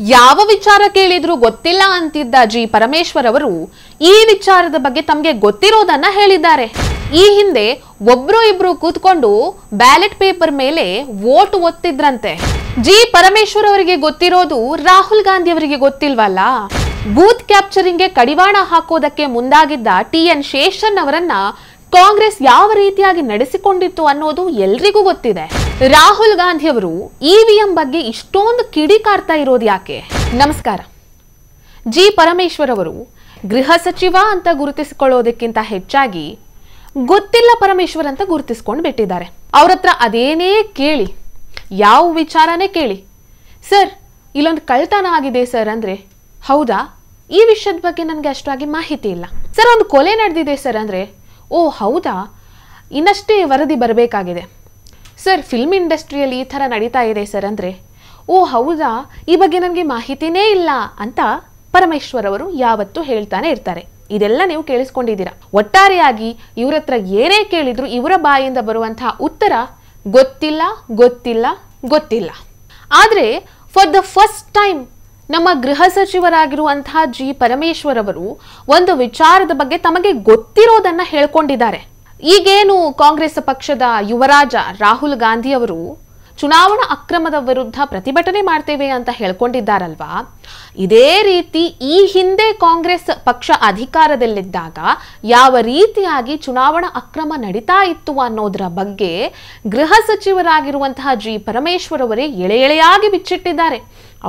ಯಾವ ವಿಚಾರ ಕೇಳಿದ್ರು ಗೊತ್ತಿಲ್ಲ ಅಂತಿದ್ದ ಜಿ ಪರಮೇಶ್ವರ್ ಅವರು ಈ ವಿಚಾರದ ಬಗ್ಗೆ ತಮಗೆ ಗೊತ್ತಿರೋದನ್ನ ಹೇಳಿದ್ದಾರೆ. ಈ ಹಿಂದೆ ಒಬ್ರು ಇಬ್ರು ಕೂತ್ಕೊಂಡು ಬ್ಯಾಲೆಟ್ ಪೇಪರ್ ಮೇಲೆ ವೋಟ್ ಒತ್ತಿದ್ರಂತೆ. ಜಿ ಪರಮೇಶ್ವರ್ ಅವರಿಗೆ ಗೊತ್ತಿರೋದು ರಾಹುಲ್ ಗಾಂಧಿ ಅವರಿಗೆ ಗೊತ್ತಿಲ್ವಲ್ಲ. ಬೂತ್ ಕ್ಯಾಪ್ಚರಿಂಗ್ಗೆ ಕಡಿವಾಣ ಹಾಕೋದಕ್ಕೆ ಮುಂದಾಗಿದ್ದ TN ಶೇಷನ್ ಅವರನ್ನ ಕಾಂಗ್ರೆಸ್ ಯಾವ ರೀತಿಯಾಗಿ ನಡೆಸಿಕೊಂಡಿತ್ತು ಅನ್ನೋದು ಎಲ್ರಿಗೂ ಗೊತ್ತಿದೆ. ರಾಹುಲ್ ಗಾಂಧಿ ಅವರು EVM ಬಗ್ಗೆ ಇಷ್ಟೊಂದು ಕಿಡಿಕಾರ್ತಾ ಇರೋದು ಯಾಕೆ? ನಮಸ್ಕಾರ. ಜಿ ಪರಮೇಶ್ವರ್ ಅವರು ಗೃಹ ಸಚಿವ ಅಂತ ಗುರುತಿಸಿಕೊಳ್ಳೋದಕ್ಕಿಂತ ಹೆಚ್ಚಾಗಿ ಗೊತ್ತಿಲ್ಲ ಪರಮೇಶ್ವರ್ ಅಂತ ಗುರುತಿಸಿಕೊಂಡು ಬಿಟ್ಟಿದ್ದಾರೆ. ಅವ್ರ ಹತ್ರ ಅದೇನೇ ಕೇಳಿ, ಯಾವ ವಿಚಾರನೇ ಕೇಳಿ, ಸರ್ ಇಲ್ಲೊಂದು ಕಳ್ತನ ಆಗಿದೆ ಸರ್ ಅಂದ್ರೆ, ಹೌದಾ ಈ ವಿಷಯದ ಬಗ್ಗೆ ನನಗೆ ಅಷ್ಟಾಗಿ ಮಾಹಿತಿ ಇಲ್ಲ. ಸರ್ ಒಂದು ಕೊಲೆ ನಡೆದಿದೆ ಸರ್ ಅಂದ್ರೆ, ಓ ಹೌದಾ ಇನ್ನಷ್ಟೇ ವರದಿ ಬರಬೇಕಾಗಿದೆ. ಸರ್ ಫಿಲ್ಮ್ ಇಂಡಸ್ಟ್ರಿಯಲ್ಲಿ ಈ ಥರ ನಡೀತಾ ಇದೆ ಸರ್ ಅಂದರೆ, ಓ ಹೌದಾ ಈ ಬಗ್ಗೆ ನನಗೆ ಮಾಹಿತಿನೇ ಇಲ್ಲ ಅಂತ ಪರಮೇಶ್ವರ್ ಅವರು ಯಾವತ್ತೂ ಹೇಳ್ತಾನೆ ಇರ್ತಾರೆ. ಇದೆಲ್ಲ ನೀವು ಕೇಳಿಸ್ಕೊಂಡಿದ್ದೀರಾ. ಒಟ್ಟಾರೆಯಾಗಿ ಇವ್ರ ಹತ್ರ ಏನೇ ಕೇಳಿದ್ರು ಇವರ ಬಾಯಿಂದ ಬರುವಂತಹ ಉತ್ತರ ಗೊತ್ತಿಲ್ಲ ಗೊತ್ತಿಲ್ಲ ಗೊತ್ತಿಲ್ಲ. ಆದರೆ ಫಾರ್ ದ ಫಸ್ಟ್ ಟೈಮ್ ನಮ್ಮ ಗೃಹ ಸಚಿವರಾಗಿರುವಂತಹ ಜಿ ಪರಮೇಶ್ವರ್ ಅವರು ಒಂದು ವಿಚಾರದ ಬಗ್ಗೆ ತಮಗೆ ಗೊತ್ತಿರೋದನ್ನ ಹೇಳ್ಕೊಂಡಿದ್ದಾರೆ. ಈಗೇನು ಕಾಂಗ್ರೆಸ್ ಪಕ್ಷದ ಯುವರಾಜ ರಾಹುಲ್ ಗಾಂಧಿ ಅವರು ಚುನಾವಣಾ ಅಕ್ರಮದ ವಿರುದ್ಧ ಪ್ರತಿಭಟನೆ ಮಾಡ್ತೇವೆ ಅಂತ ಹೇಳ್ಕೊಂಡಿದ್ದಾರಲ್ವಾ, ಇದೇ ರೀತಿ ಈ ಹಿಂದೆ ಕಾಂಗ್ರೆಸ್ ಪಕ್ಷ ಅಧಿಕಾರದಲ್ಲಿದ್ದಾಗ ಯಾವ ರೀತಿಯಾಗಿ ಚುನಾವಣಾ ಅಕ್ರಮ ನಡೀತಾ ಇತ್ತು ಅನ್ನೋದರ ಬಗ್ಗೆ ಗೃಹ ಸಚಿವರಾಗಿರುವಂತಹ ಜಿ ಪರಮೇಶ್ವರ್ ಅವರೇ ಎಳೆಯಾಗಿ ಬಿಚ್ಚಿಟ್ಟಿದ್ದಾರೆ.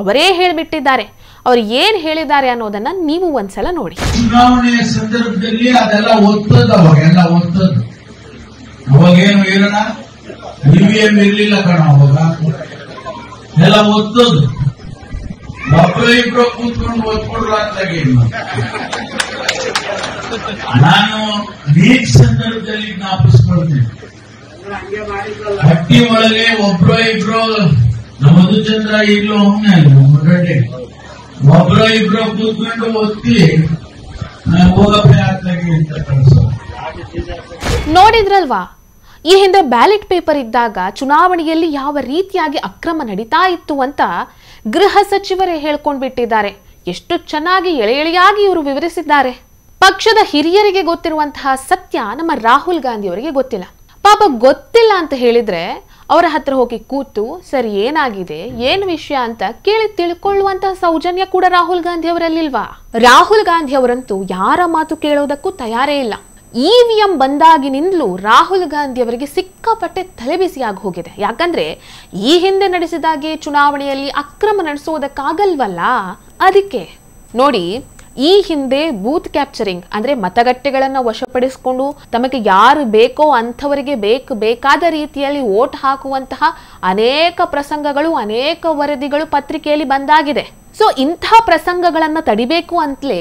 ಅವರೇ ಹೇಳಿಬಿಟ್ಟಿದ್ದಾರೆ. ಅವರು ಏನ್ ಹೇಳಿದ್ದಾರೆ ಅನ್ನೋದನ್ನ ನೀವು ಒಂದ್ಸಲ ನೋಡಿ. ಚುನಾವಣೆಯ ಸಂದರ್ಭದಲ್ಲಿ ಅದೆಲ್ಲ ಒತ್ತದ, ಅವಾಗೇನು ಇರೋಣ EVM ಇರ್ಲಿಲ್ಲ ಕಣ, ಅವಾಗ ಎಲ್ಲ ಒತ್ತದು, ಒಬ್ಬರು ಇಬ್ರು ಕೂತ್ಕೊಂಡು ಒತ್ಕೊಡ್ರು ಅಂತಾಗೇನು. ನಾನು ಲೀಗ್ ಸಂದರ್ಭದಲ್ಲಿ ಜ್ಞಾಪಿಸ್ಕೊಳ್ತೇನೆ, ಹಟ್ಟಿ ಒಳಗೆ ಒಬ್ರು ಇಬ್ರು ಮಧುಚಂದ್ರ ಈಗಲೂ ಒಮ್ಮೆ ಹೊರಟೆ ಒಬ್ರು ಇಬ್ರು ಕೂತ್ಕೊಂಡು ಒತ್ತಿ ಹೋಗಪ್ಪೆ ಆಗ್ತಾಗೆ ಅಂತ ಕಳಿಸೋ. ನೋಡಿದ್ರಲ್ವಾ, ಈ ಹಿಂದೆ ಬ್ಯಾಲೆಟ್ ಪೇಪರ್ ಇದ್ದಾಗ ಚುನಾವಣೆಯಲ್ಲಿ ಯಾವ ರೀತಿಯಾಗಿ ಅಕ್ರಮ ನಡೀತಾ ಇತ್ತು ಅಂತ ಗೃಹ ಸಚಿವರೇ ಹೇಳ್ಕೊಂಡ್ಬಿಟ್ಟಿದ್ದಾರೆ. ಎಷ್ಟು ಚೆನ್ನಾಗಿ ಎಳೆಯಾಗಿ ಇವರು ವಿವರಿಸಿದ್ದಾರೆ. ಪಕ್ಷದ ಹಿರಿಯರಿಗೆ ಗೊತ್ತಿರುವಂತಹ ಸತ್ಯ ನಮ್ಮ ರಾಹುಲ್ ಗಾಂಧಿ ಅವರಿಗೆ ಗೊತ್ತಿಲ್ಲ. ಪಾಪ ಗೊತ್ತಿಲ್ಲ ಅಂತ ಹೇಳಿದ್ರೆ ಅವರ ಹತ್ರ ಹೋಗಿ ಕೂತು ಸರಿ ಏನಾಗಿದೆ ಏನು ವಿಷಯ ಅಂತ ಕೇಳಿ ತಿಳ್ಕೊಳ್ಳುವಂತಹ ಸೌಜನ್ಯ ಕೂಡ ರಾಹುಲ್ ಗಾಂಧಿ ಅವರಲ್ಲಿಲ್ವಾ? ರಾಹುಲ್ ಗಾಂಧಿ ಅವರಂತೂ ಯಾರ ಮಾತು ಕೇಳೋದಕ್ಕೂ ತಯಾರೇ ಇಲ್ಲ. EVM ಬಂದಾಗಿನಿಂದಲೂ ರಾಹುಲ್ ಗಾಂಧಿ ಅವರಿಗೆ ಸಿಕ್ಕಾಪಟ್ಟೆ ತಲೆಬಿಸಿಯಾಗಿ ಹೋಗಿದೆ. ಯಾಕಂದ್ರೆ ಈ ಹಿಂದೆ ನಡೆಸಿದಾಗೆ ಚುನಾವಣೆಯಲ್ಲಿ ಅಕ್ರಮ ನಡೆಸೋದಕ್ಕಾಗಲ್ವಲ್ಲ. ಅದಕ್ಕೆ ನೋಡಿ, ಈ ಹಿಂದೆ ಬೂತ್ ಕ್ಯಾಪ್ಚರಿಂಗ್ ಅಂದ್ರೆ ಮತಗಟ್ಟೆಗಳನ್ನ ವಶಪಡಿಸಿಕೊಂಡು ತಮಗೆ ಯಾರು ಬೇಕೋ ಅಂಥವರಿಗೆ ಬೇಕಾದ ರೀತಿಯಲ್ಲಿ ವೋಟ್ ಹಾಕುವಂತಹ ಅನೇಕ ಪ್ರಸಂಗಗಳು, ಅನೇಕ ವರದಿಗಳು ಪತ್ರಿಕೆಯಲ್ಲಿ ಬಂದಾಗಿದೆ. ಸೊ ಇಂಥ ಪ್ರಸಂಗಗಳನ್ನ ತಡಿಬೇಕು ಅಂತಲೇ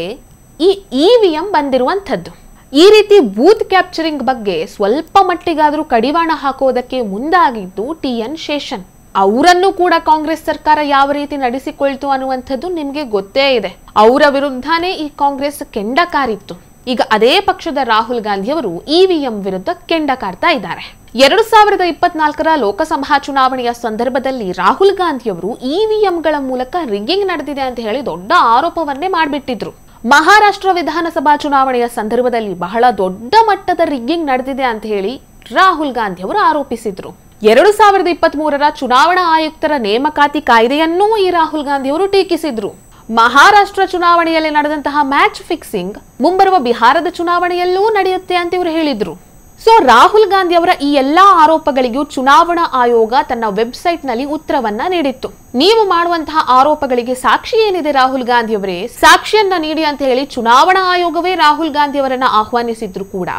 ಈ EVM ಬಂದಿರುವಂಥದ್ದು. ಈ ರೀತಿ ಬೂತ್ ಕ್ಯಾಪ್ಚರಿಂಗ್ ಬಗ್ಗೆ ಸ್ವಲ್ಪ ಮಟ್ಟಿಗಾದ್ರೂ ಕಡಿವಾಣ ಹಾಕೋದಕ್ಕೆ ಮುಂದಾಗಿದ್ದು TN ಶೇಷನ್. ಅವರನ್ನು ಕೂಡ ಕಾಂಗ್ರೆಸ್ ಸರ್ಕಾರ ಯಾವ ರೀತಿ ನಡೆಸಿಕೊಳ್ತು ಅನ್ನುವಂಥದ್ದು ನಿಮ್ಗೆ ಗೊತ್ತೇ ಇದೆ. ಅವರ ವಿರುದ್ಧನೇ ಈ ಕಾಂಗ್ರೆಸ್ ಕೆಂಡ ಕಾರಿತ್ತು. ಈಗ ಅದೇ ಪಕ್ಷದ ರಾಹುಲ್ ಗಾಂಧಿ ಅವರು EVM ವಿರುದ್ಧ ಕೆಂಡ ಕಾರ್ತಾ ಇದ್ದಾರೆ. 2024ರ ಲೋಕಸಭಾ ಚುನಾವಣೆಯ ಸಂದರ್ಭದಲ್ಲಿ ರಾಹುಲ್ ಗಾಂಧಿ ಅವರು EVMಗಳ ಮೂಲಕ ರಿಗ್ಗಿಂಗ್ ನಡೆದಿದೆ ಅಂತ ಹೇಳಿ ದೊಡ್ಡ ಆರೋಪವನ್ನೇ ಮಾಡಿಬಿಟ್ಟಿದ್ರು. ಮಹಾರಾಷ್ಟ್ರ ವಿಧಾನಸಭಾ ಚುನಾವಣೆಯ ಸಂದರ್ಭದಲ್ಲಿ ಬಹಳ ದೊಡ್ಡ ಮಟ್ಟದ ರಿಗ್ಗಿಂಗ್ ನಡೆದಿದೆ ಅಂತ ಹೇಳಿ ರಾಹುಲ್ ಗಾಂಧಿ ಅವರು ಆರೋಪಿಸಿದ್ರು. 2023ರ ಚುನಾವಣಾ ಆಯುಕ್ತರ ನೇಮಕಾತಿ ಕಾಯ್ದೆಯನ್ನೂ ಈ ರಾಹುಲ್ ಗಾಂಧಿ ಅವರು ಟೀಕಿಸಿದ್ರು. ಮಹಾರಾಷ್ಟ್ರ ಚುನಾವಣೆಯಲ್ಲಿ ನಡೆದಂತಹ ಮ್ಯಾಚ್ ಫಿಕ್ಸಿಂಗ್ ಮುಂಬರುವ ಬಿಹಾರದ ಚುನಾವಣೆಯಲ್ಲೂ ನಡೆಯುತ್ತೆ ಅಂತ ಇವರು ಹೇಳಿದ್ರು. ಸೊ ರಾಹುಲ್ ಗಾಂಧಿ ಅವರ ಈ ಎಲ್ಲಾ ಆರೋಪಗಳಿಗೂ ಚುನಾವಣಾ ಆಯೋಗ ತನ್ನ ವೆಬ್ಸೈಟ್ ನಲ್ಲಿ ಉತ್ತರವನ್ನ ನೀಡಿತ್ತು. ನೀವು ಮಾಡುವಂತಹ ಆರೋಪಗಳಿಗೆ ಸಾಕ್ಷಿ ಏನಿದೆ ರಾಹುಲ್ ಗಾಂಧಿ ಅವರೇ, ಸಾಕ್ಷಿಯನ್ನ ನೀಡಿ ಅಂತ ಹೇಳಿ ಚುನಾವಣಾ ಆಯೋಗವೇ ರಾಹುಲ್ ಗಾಂಧಿ ಅವರನ್ನ ಆಹ್ವಾನಿಸಿದ್ರು ಕೂಡ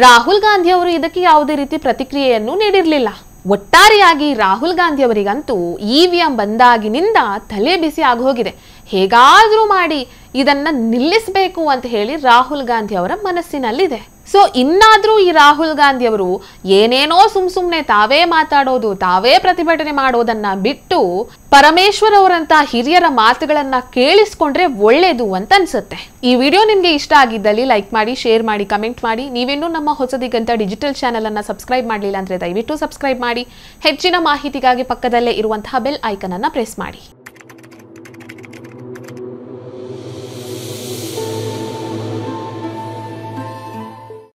ರಾಹುಲ್ ಗಾಂಧಿ ಅವರು ಇದಕ್ಕೆ ಯಾವುದೇ ರೀತಿ ಪ್ರತಿಕ್ರಿಯೆಯನ್ನು ನೀಡಿರಲಿಲ್ಲ. ಒಟ್ಟಾರೆಯಾಗಿ ರಾಹುಲ್ ಗಾಂಧಿ ಅವರಿಗಂತೂ EVM ಬಂದಾಗಿನಿಂದ ತಲೆ ಬಿಸಿ ಆಗೋಗಿದೆ. ಹೇಗಾದ್ರೂ ಮಾಡಿ ಇದನ್ನ ನಿಲ್ಲಿಸಬೇಕು ಅಂತ ಹೇಳಿ ರಾಹುಲ್ ಗಾಂಧಿ ಅವರ ಮನಸ್ಸಿನಲ್ಲಿದೆ. ಸೊ ಇನ್ನಾದ್ರೂ ಈ ರಾಹುಲ್ ಗಾಂಧಿ ಅವರು ಏನೇನೋ ಸುಮ್ನೆ ತಾವೇ ಮಾತಾಡೋದು, ತಾವೇ ಪ್ರತಿಭಟನೆ ಮಾಡೋದನ್ನ ಬಿಟ್ಟು ಪರಮೇಶ್ವರ್ ಅವರಂತಹ ಹಿರಿಯರ ಮಾತುಗಳನ್ನ ಕೇಳಿಸ್ಕೊಂಡ್ರೆ ಒಳ್ಳೇದು ಅಂತ ಅನ್ಸುತ್ತೆ. ಈ ವಿಡಿಯೋ ನಿಮ್ಗೆ ಇಷ್ಟ ಆಗಿದ್ದಲ್ಲಿ ಲೈಕ್ ಮಾಡಿ, ಶೇರ್ ಮಾಡಿ, ಕಮೆಂಟ್ ಮಾಡಿ. ನೀವೇನು ನಮ್ಮ ಹೊಸದಿಗಂತ ಡಿಜಿಟಲ್ ಚಾನೆಲ್ ಅನ್ನ ಸಬ್ಸ್ಕ್ರೈಬ್ ಮಾಡಲಿಲ್ಲ ಅಂದ್ರೆ ದಯವಿಟ್ಟು ಸಬ್ಸ್ಕ್ರೈಬ್ ಮಾಡಿ. ಹೆಚ್ಚಿನ ಮಾಹಿತಿಗಾಗಿ ಪಕ್ಕದಲ್ಲೇ ಇರುವಂತಹ ಬೆಲ್ ಐಕನ್ ಅನ್ನ ಪ್ರೆಸ್ ಮಾಡಿ.